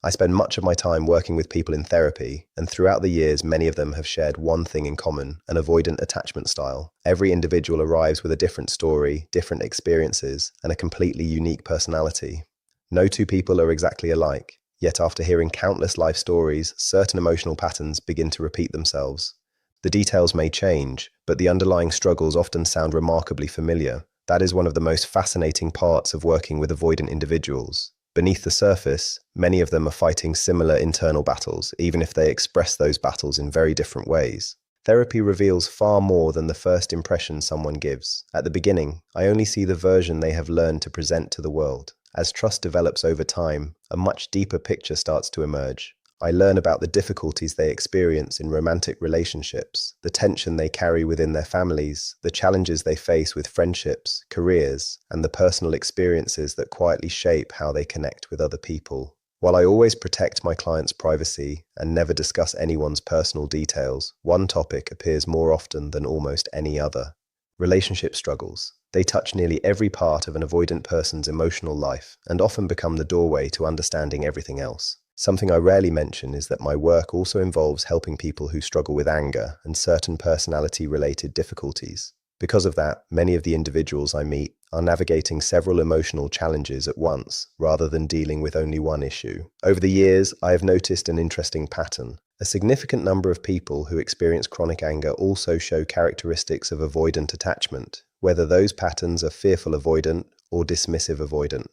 I spend much of my time working with people in therapy, and throughout the years, many of them have shared one thing in common: an avoidant attachment style. Every individual arrives with a different story, different experiences, and a completely unique personality. No two people are exactly alike, yet after hearing countless life stories, certain emotional patterns begin to repeat themselves. The details may change, but the underlying struggles often sound remarkably familiar. That is one of the most fascinating parts of working with avoidant individuals. Beneath the surface, many of them are fighting similar internal battles, even if they express those battles in very different ways. Therapy reveals far more than the first impression someone gives. At the beginning, I only see the version they have learned to present to the world. As trust develops over time, a much deeper picture starts to emerge. I learn about the difficulties they experience in romantic relationships, the tension they carry within their families, the challenges they face with friendships, careers, and the personal experiences that quietly shape how they connect with other people. While I always protect my clients' privacy and never discuss anyone's personal details, one topic appears more often than almost any other: relationship struggles. They touch nearly every part of an avoidant person's emotional life and often become the doorway to understanding everything else. Something I rarely mention is that my work also involves helping people who struggle with anger and certain personality-related difficulties. Because of that, many of the individuals I meet are navigating several emotional challenges at once, rather than dealing with only one issue. Over the years, I have noticed an interesting pattern. A significant number of people who experience chronic anger also show characteristics of avoidant attachment, whether those patterns are fearful avoidant or dismissive avoidant.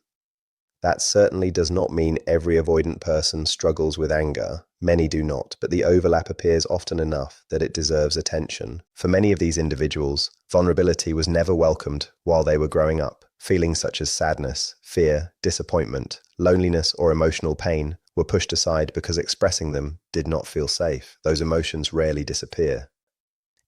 That certainly does not mean every avoidant person struggles with anger. Many do not, but the overlap appears often enough that it deserves attention. For many of these individuals, vulnerability was never welcomed while they were growing up. Feelings such as sadness, fear, disappointment, loneliness, or emotional pain were pushed aside because expressing them did not feel safe. Those emotions rarely disappear.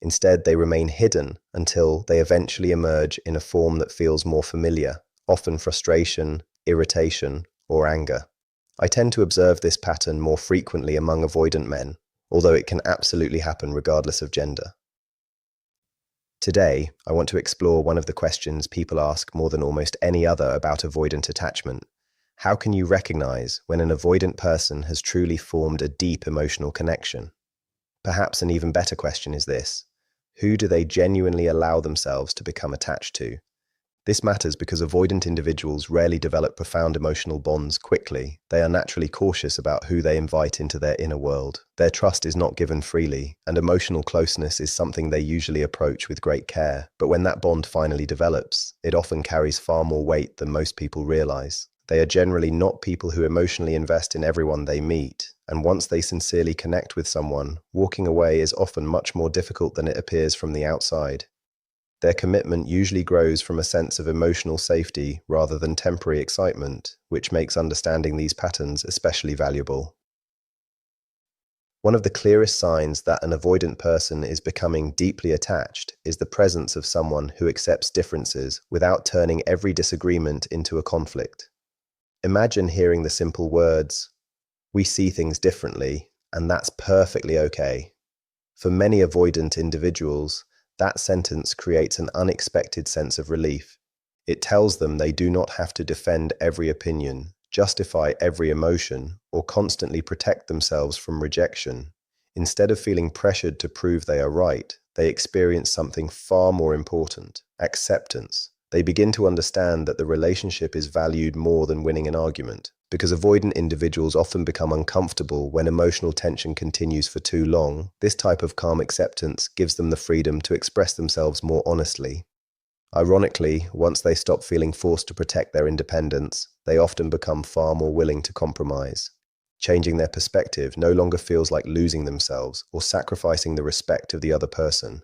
Instead, they remain hidden until they eventually emerge in a form that feels more familiar, often frustration, irritation, or anger. I tend to observe this pattern more frequently among avoidant men, although it can absolutely happen regardless of gender. Today, I want to explore one of the questions people ask more than almost any other about avoidant attachment. How can you recognize when an avoidant person has truly formed a deep emotional connection? Perhaps an even better question is this: who do they genuinely allow themselves to become attached to? This matters because avoidant individuals rarely develop profound emotional bonds quickly. They are naturally cautious about who they invite into their inner world. Their trust is not given freely, and emotional closeness is something they usually approach with great care. But when that bond finally develops, it often carries far more weight than most people realize. They are generally not people who emotionally invest in everyone they meet, and once they sincerely connect with someone, walking away is often much more difficult than it appears from the outside. Their commitment usually grows from a sense of emotional safety rather than temporary excitement, which makes understanding these patterns especially valuable. One of the clearest signs that an avoidant person is becoming deeply attached is the presence of someone who accepts differences without turning every disagreement into a conflict. Imagine hearing the simple words, "We see things differently, and that's perfectly okay." For many avoidant individuals, that sentence creates an unexpected sense of relief. It tells them they do not have to defend every opinion, justify every emotion, or constantly protect themselves from rejection. Instead of feeling pressured to prove they are right, they experience something far more important: acceptance. They begin to understand that the relationship is valued more than winning an argument. Because avoidant individuals often become uncomfortable when emotional tension continues for too long, this type of calm acceptance gives them the freedom to express themselves more honestly. Ironically, once they stop feeling forced to protect their independence, they often become far more willing to compromise. Changing their perspective no longer feels like losing themselves or sacrificing the respect of the other person.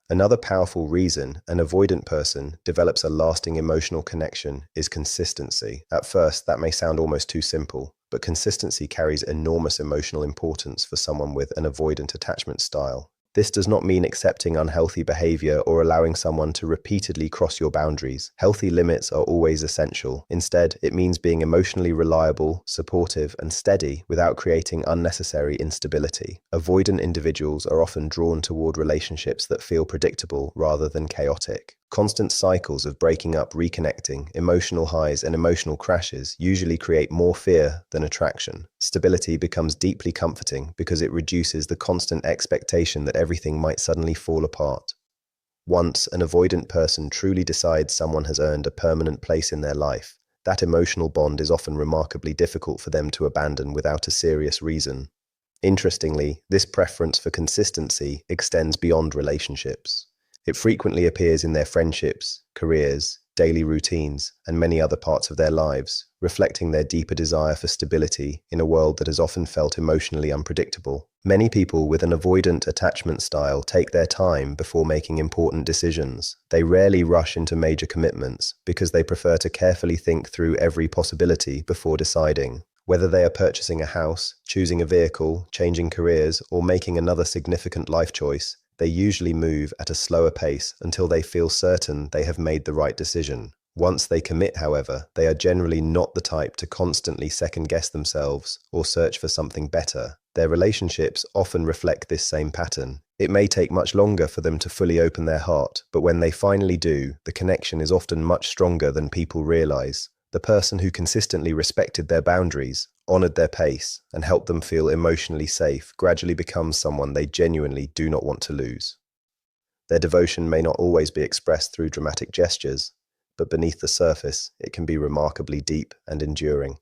Another powerful reason an avoidant person develops a lasting emotional connection is consistency. At first, that may sound almost too simple, but consistency carries enormous emotional importance for someone with an avoidant attachment style. This does not mean accepting unhealthy behavior or allowing someone to repeatedly cross your boundaries. Healthy limits are always essential. Instead, it means being emotionally reliable, supportive, and steady without creating unnecessary instability. Avoidant individuals are often drawn toward relationships that feel predictable rather than chaotic. Constant cycles of breaking up, reconnecting, emotional highs, and emotional crashes usually create more fear than attraction. Stability becomes deeply comforting because it reduces the constant expectation that everything might suddenly fall apart. Once an avoidant person truly decides someone has earned a permanent place in their life, that emotional bond is often remarkably difficult for them to abandon without a serious reason. Interestingly, this preference for consistency extends beyond relationships. It frequently appears in their friendships, careers, daily routines, and many other parts of their lives, reflecting their deeper desire for stability in a world that has often felt emotionally unpredictable. Many people with an avoidant attachment style take their time before making important decisions. They rarely rush into major commitments because they prefer to carefully think through every possibility before deciding. Whether they are purchasing a house, choosing a vehicle, changing careers, or making another significant life choice, they usually move at a slower pace until they feel certain they have made the right decision. Once they commit, however, they are generally not the type to constantly second-guess themselves or search for something better. Their relationships often reflect this same pattern. It may take much longer for them to fully open their heart, but when they finally do, the connection is often much stronger than people realize. The person who consistently respected their boundaries, honored their pace, and helped them feel emotionally safe gradually becomes someone they genuinely do not want to lose. Their devotion may not always be expressed through dramatic gestures, but beneath the surface, it can be remarkably deep and enduring.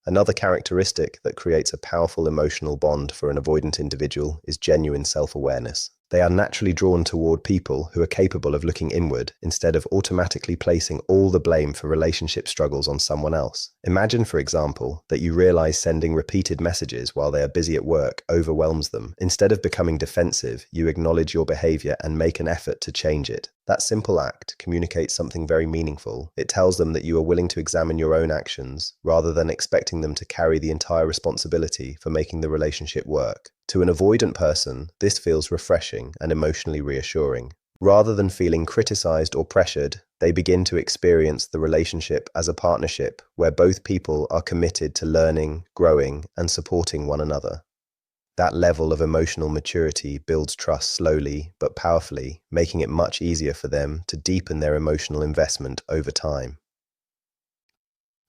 Another characteristic that creates a powerful emotional bond for an avoidant individual is genuine self-awareness. They are naturally drawn toward people who are capable of looking inward instead of automatically placing all the blame for relationship struggles on someone else. Imagine, for example, that you realize sending repeated messages while they are busy at work overwhelms them. Instead of becoming defensive, you acknowledge your behavior and make an effort to change it. That simple act communicates something very meaningful. It tells them that you are willing to examine your own actions rather than expecting them to carry the entire responsibility for making the relationship work. To an avoidant person, this feels refreshing and emotionally reassuring. Rather than feeling criticized or pressured, they begin to experience the relationship as a partnership where both people are committed to learning, growing, and supporting one another. That level of emotional maturity builds trust slowly but powerfully, making it much easier for them to deepen their emotional investment over time.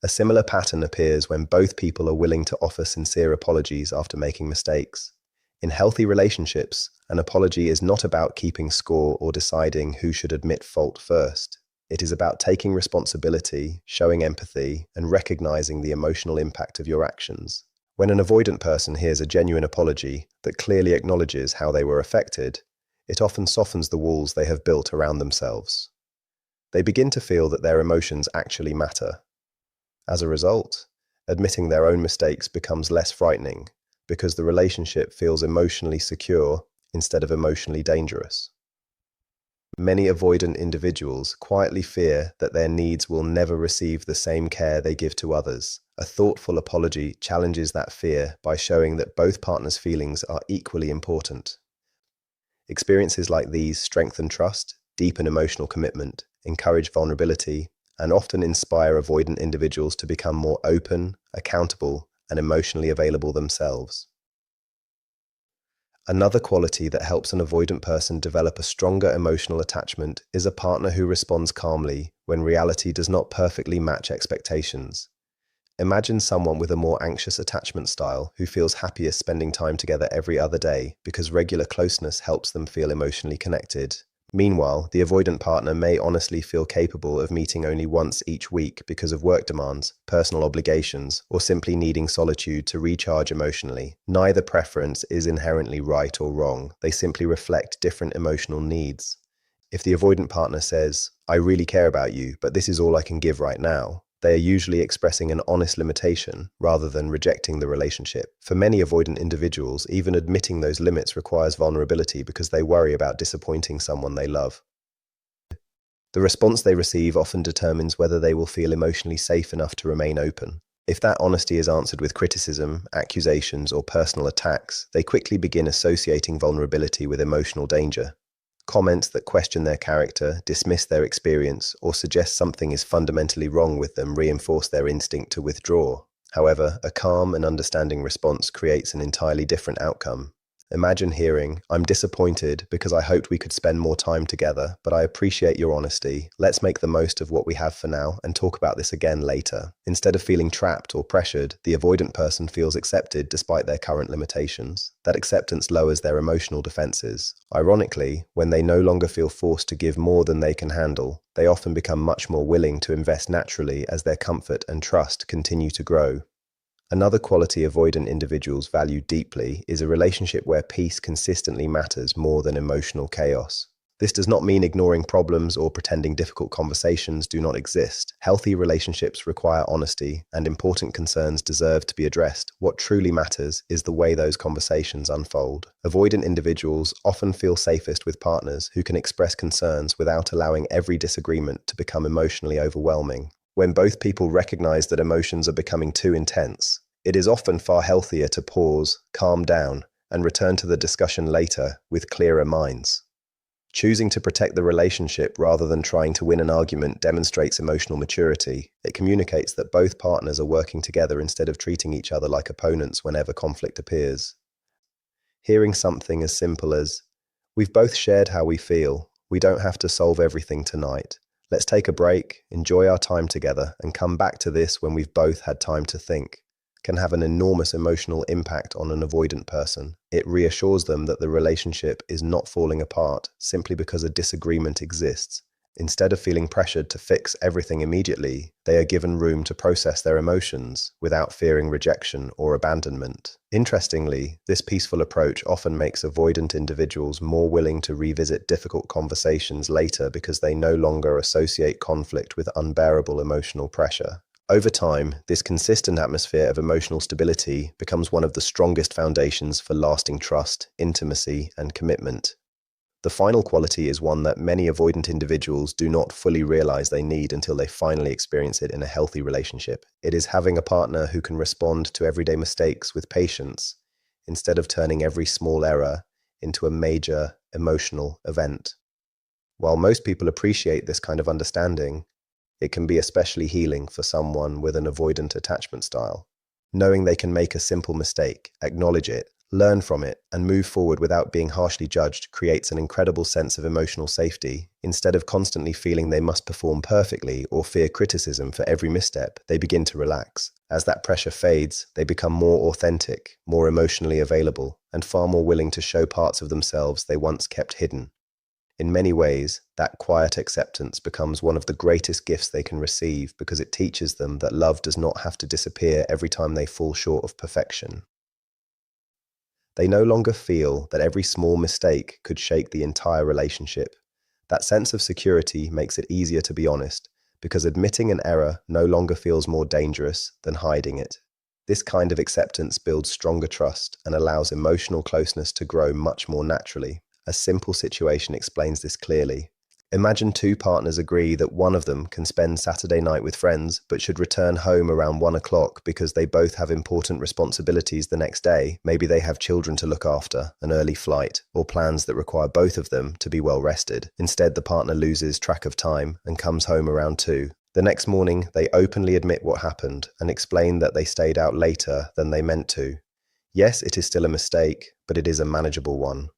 A similar pattern appears when both people are willing to offer sincere apologies after making mistakes. In healthy relationships, an apology is not about keeping score or deciding who should admit fault first. It is about taking responsibility, showing empathy, and recognizing the emotional impact of your actions. When an avoidant person hears a genuine apology that clearly acknowledges how they were affected, it often softens the walls they have built around themselves. They begin to feel that their emotions actually matter. As a result, admitting their own mistakes becomes less frightening because the relationship feels emotionally secure instead of emotionally dangerous. Many avoidant individuals quietly fear that their needs will never receive the same care they give to others. A thoughtful apology challenges that fear by showing that both partners' feelings are equally important. Experiences like these strengthen trust, deepen emotional commitment, encourage vulnerability, and often inspire avoidant individuals to become more open, accountable, and emotionally available themselves. Another quality that helps an avoidant person develop a stronger emotional attachment is a partner who responds calmly when reality does not perfectly match expectations. Imagine someone with a more anxious attachment style who feels happier spending time together every other day because regular closeness helps them feel emotionally connected. Meanwhile, the avoidant partner may honestly feel capable of meeting only once each week because of work demands, personal obligations, or simply needing solitude to recharge emotionally. Neither preference is inherently right or wrong. They simply reflect different emotional needs. If the avoidant partner says, "I really care about you, but this is all I can give right now," they are usually expressing an honest limitation rather than rejecting the relationship. For many avoidant individuals, even admitting those limits requires vulnerability because they worry about disappointing someone they love. The response they receive often determines whether they will feel emotionally safe enough to remain open. If that honesty is answered with criticism, accusations, or personal attacks, they quickly begin associating vulnerability with emotional danger. Comments that question their character, dismiss their experience, or suggest something is fundamentally wrong with them reinforce their instinct to withdraw. However, a calm and understanding response creates an entirely different outcome. Imagine hearing, "I'm disappointed because I hoped we could spend more time together, but I appreciate your honesty. Let's make the most of what we have for now and talk about this again later." Instead of feeling trapped or pressured, the avoidant person feels accepted despite their current limitations. That acceptance lowers their emotional defenses. Ironically, when they no longer feel forced to give more than they can handle, they often become much more willing to invest naturally as their comfort and trust continue to grow. Another quality avoidant individuals value deeply is a relationship where peace consistently matters more than emotional chaos. This does not mean ignoring problems or pretending difficult conversations do not exist. Healthy relationships require honesty, and important concerns deserve to be addressed. What truly matters is the way those conversations unfold. Avoidant individuals often feel safest with partners who can express concerns without allowing every disagreement to become emotionally overwhelming. When both people recognize that emotions are becoming too intense, it is often far healthier to pause, calm down, and return to the discussion later with clearer minds. Choosing to protect the relationship rather than trying to win an argument demonstrates emotional maturity. It communicates that both partners are working together instead of treating each other like opponents whenever conflict appears. Hearing something as simple as, "We've both shared how we feel. We don't have to solve everything tonight. Let's take a break, enjoy our time together, and come back to this when we've both had time to think," can have an enormous emotional impact on an avoidant person. It reassures them that the relationship is not falling apart simply because a disagreement exists. Instead of feeling pressured to fix everything immediately, they are given room to process their emotions without fearing rejection or abandonment. Interestingly, this peaceful approach often makes avoidant individuals more willing to revisit difficult conversations later because they no longer associate conflict with unbearable emotional pressure. Over time, this consistent atmosphere of emotional stability becomes one of the strongest foundations for lasting trust, intimacy, and commitment. The final quality is one that many avoidant individuals do not fully realize they need until they finally experience it in a healthy relationship. It is having a partner who can respond to everyday mistakes with patience, instead of turning every small error into a major emotional event. While most people appreciate this kind of understanding, it can be especially healing for someone with an avoidant attachment style. Knowing they can make a simple mistake, acknowledge it, learn from it, and move forward without being harshly judged creates an incredible sense of emotional safety. Instead of constantly feeling they must perform perfectly or fear criticism for every misstep, they begin to relax. As that pressure fades, they become more authentic, more emotionally available, and far more willing to show parts of themselves they once kept hidden. In many ways, that quiet acceptance becomes one of the greatest gifts they can receive because it teaches them that love does not have to disappear every time they fall short of perfection. They no longer feel that every small mistake could shake the entire relationship. That sense of security makes it easier to be honest, because admitting an error no longer feels more dangerous than hiding it. This kind of acceptance builds stronger trust and allows emotional closeness to grow much more naturally. A simple situation explains this clearly. Imagine two partners agree that one of them can spend Saturday night with friends, but should return home around 1 o'clock because they both have important responsibilities the next day. Maybe they have children to look after, an early flight, or plans that require both of them to be well rested. Instead, the partner loses track of time and comes home around 2. The next morning, they openly admit what happened and explain that they stayed out later than they meant to. Yes, it is still a mistake, but it is a manageable one.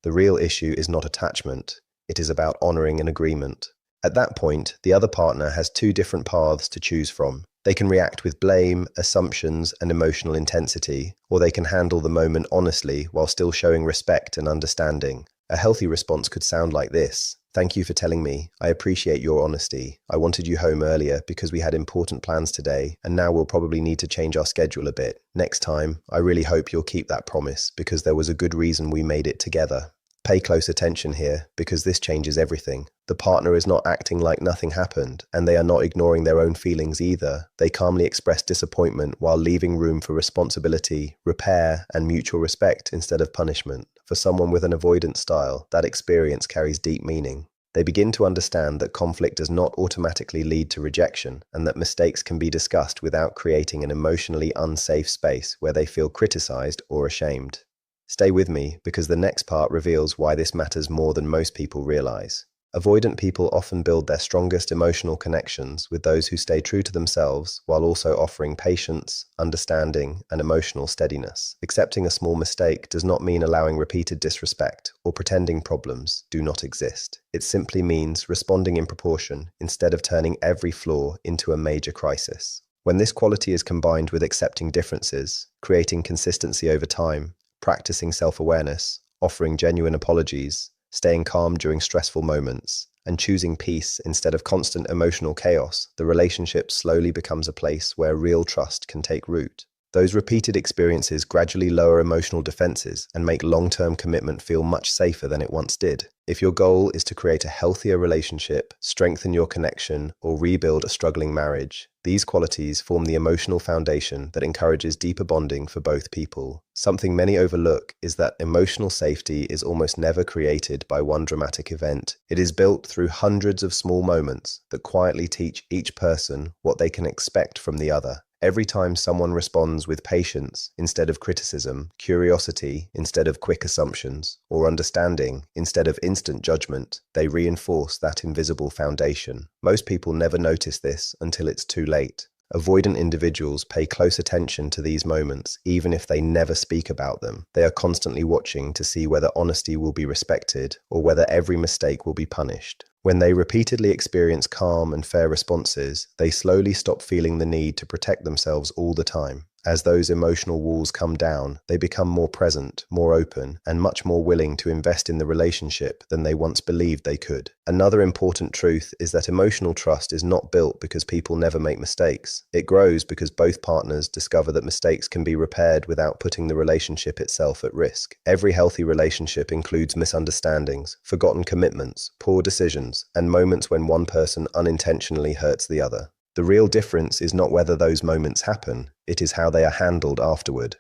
The real issue is not attachment. It is about honoring an agreement. At that point, the other partner has two different paths to choose from. They can react with blame, assumptions, and emotional intensity, or they can handle the moment honestly while still showing respect and understanding. A healthy response could sound like this: "Thank you for telling me. I appreciate your honesty. I wanted you home earlier because we had important plans today, and now we'll probably need to change our schedule a bit. Next time, I really hope you'll keep that promise because there was a good reason we made it together." Pay close attention here, because this changes everything. The partner is not acting like nothing happened, and they are not ignoring their own feelings either. They calmly express disappointment while leaving room for responsibility, repair, and mutual respect instead of punishment. For someone with an avoidant style, that experience carries deep meaning. They begin to understand that conflict does not automatically lead to rejection, and that mistakes can be discussed without creating an emotionally unsafe space where they feel criticized or ashamed. Stay with me, because the next part reveals why this matters more than most people realize. Avoidant people often build their strongest emotional connections with those who stay true to themselves while also offering patience, understanding, and emotional steadiness. Accepting a small mistake does not mean allowing repeated disrespect or pretending problems do not exist. It simply means responding in proportion instead of turning every flaw into a major crisis. When this quality is combined with accepting differences, creating consistency over time, practicing self-awareness, offering genuine apologies, staying calm during stressful moments, and choosing peace instead of constant emotional chaos, the relationship slowly becomes a place where real trust can take root. Those repeated experiences gradually lower emotional defenses and make long-term commitment feel much safer than it once did. If your goal is to create a healthier relationship, strengthen your connection, or rebuild a struggling marriage, these qualities form the emotional foundation that encourages deeper bonding for both people. Something many overlook is that emotional safety is almost never created by one dramatic event. It is built through hundreds of small moments that quietly teach each person what they can expect from the other. Every time someone responds with patience instead of criticism, curiosity instead of quick assumptions, or understanding instead of instant judgment, they reinforce that invisible foundation. Most people never notice this until it's too late. Avoidant individuals pay close attention to these moments, even if they never speak about them. They are constantly watching to see whether honesty will be respected or whether every mistake will be punished. When they repeatedly experience calm and fair responses, they slowly stop feeling the need to protect themselves all the time. As those emotional walls come down, they become more present, more open, and much more willing to invest in the relationship than they once believed they could. Another important truth is that emotional trust is not built because people never make mistakes. It grows because both partners discover that mistakes can be repaired without putting the relationship itself at risk. Every healthy relationship includes misunderstandings, forgotten commitments, poor decisions, and moments when one person unintentionally hurts the other. The real difference is not whether those moments happen, it is how they are handled afterward.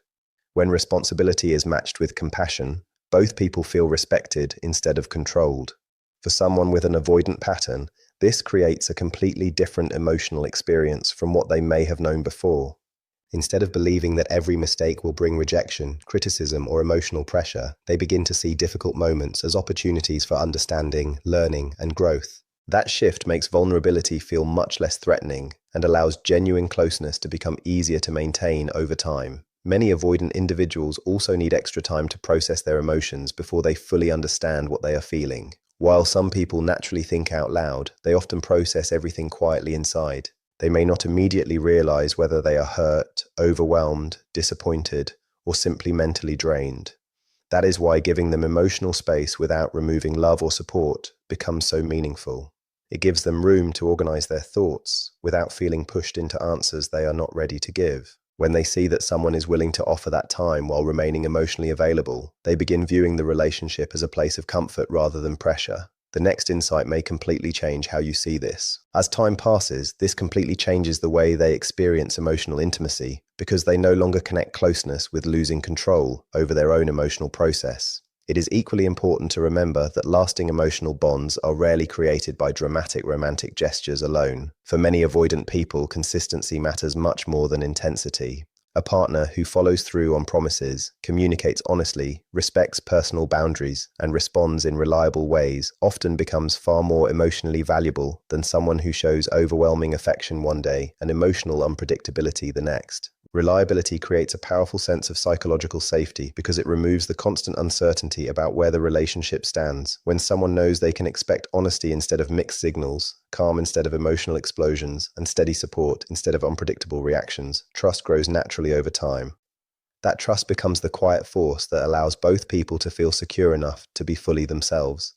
When responsibility is matched with compassion, both people feel respected instead of controlled. For someone with an avoidant pattern, this creates a completely different emotional experience from what they may have known before. Instead of believing that every mistake will bring rejection, criticism, or emotional pressure, they begin to see difficult moments as opportunities for understanding, learning, and growth. That shift makes vulnerability feel much less threatening and allows genuine closeness to become easier to maintain over time. Many avoidant individuals also need extra time to process their emotions before they fully understand what they are feeling. While some people naturally think out loud, they often process everything quietly inside. They may not immediately realize whether they are hurt, overwhelmed, disappointed, or simply mentally drained. That is why giving them emotional space without removing love or support becomes so meaningful. It gives them room to organize their thoughts without feeling pushed into answers they are not ready to give. When they see that someone is willing to offer that time while remaining emotionally available, they begin viewing the relationship as a place of comfort rather than pressure. The next insight may completely change how you see this. As time passes, this completely changes the way they experience emotional intimacy because they no longer connect closeness with losing control over their own emotional process. It is equally important to remember that lasting emotional bonds are rarely created by dramatic romantic gestures alone. For many avoidant people, consistency matters much more than intensity. A partner who follows through on promises, communicates honestly, respects personal boundaries, and responds in reliable ways often becomes far more emotionally valuable than someone who shows overwhelming affection one day and emotional unpredictability the next. Reliability creates a powerful sense of psychological safety because it removes the constant uncertainty about where the relationship stands. When someone knows they can expect honesty instead of mixed signals, calm instead of emotional explosions, and steady support instead of unpredictable reactions, trust grows naturally over time. That trust becomes the quiet force that allows both people to feel secure enough to be fully themselves.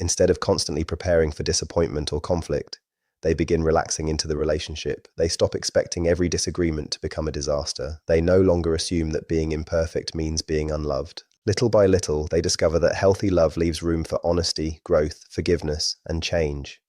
Instead of constantly preparing for disappointment or conflict, they begin relaxing into the relationship. They stop expecting every disagreement to become a disaster. They no longer assume that being imperfect means being unloved. Little by little, they discover that healthy love leaves room for honesty, growth, forgiveness, and change.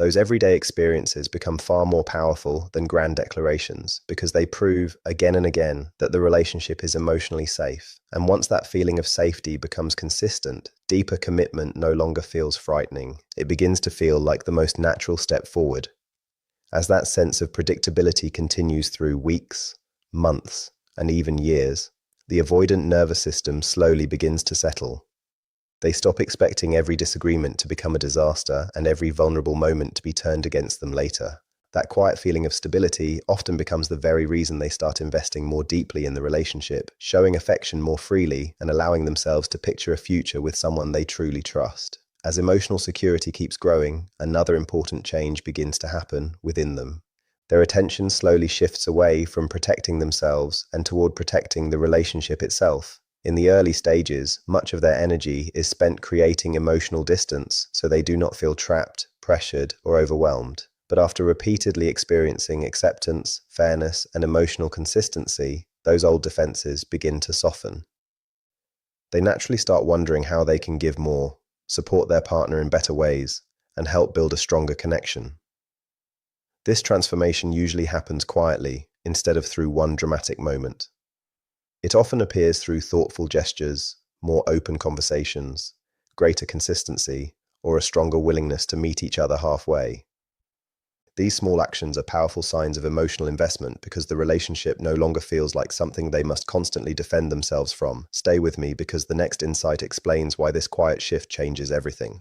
Those everyday experiences become far more powerful than grand declarations because they prove again and again that the relationship is emotionally safe. And once that feeling of safety becomes consistent, deeper commitment no longer feels frightening. It begins to feel like the most natural step forward. As that sense of predictability continues through weeks, months, and even years, the avoidant nervous system slowly begins to settle. They stop expecting every disagreement to become a disaster and every vulnerable moment to be turned against them later. That quiet feeling of stability often becomes the very reason they start investing more deeply in the relationship, showing affection more freely and allowing themselves to picture a future with someone they truly trust. As emotional security keeps growing, another important change begins to happen within them. Their attention slowly shifts away from protecting themselves and toward protecting the relationship itself. In the early stages, much of their energy is spent creating emotional distance so they do not feel trapped, pressured, or overwhelmed. But after repeatedly experiencing acceptance, fairness, and emotional consistency, those old defenses begin to soften. They naturally start wondering how they can give more, support their partner in better ways, and help build a stronger connection. This transformation usually happens quietly, instead of through one dramatic moment. It often appears through thoughtful gestures, more open conversations, greater consistency, or a stronger willingness to meet each other halfway. These small actions are powerful signs of emotional investment because the relationship no longer feels like something they must constantly defend themselves from. Stay with me because the next insight explains why this quiet shift changes everything.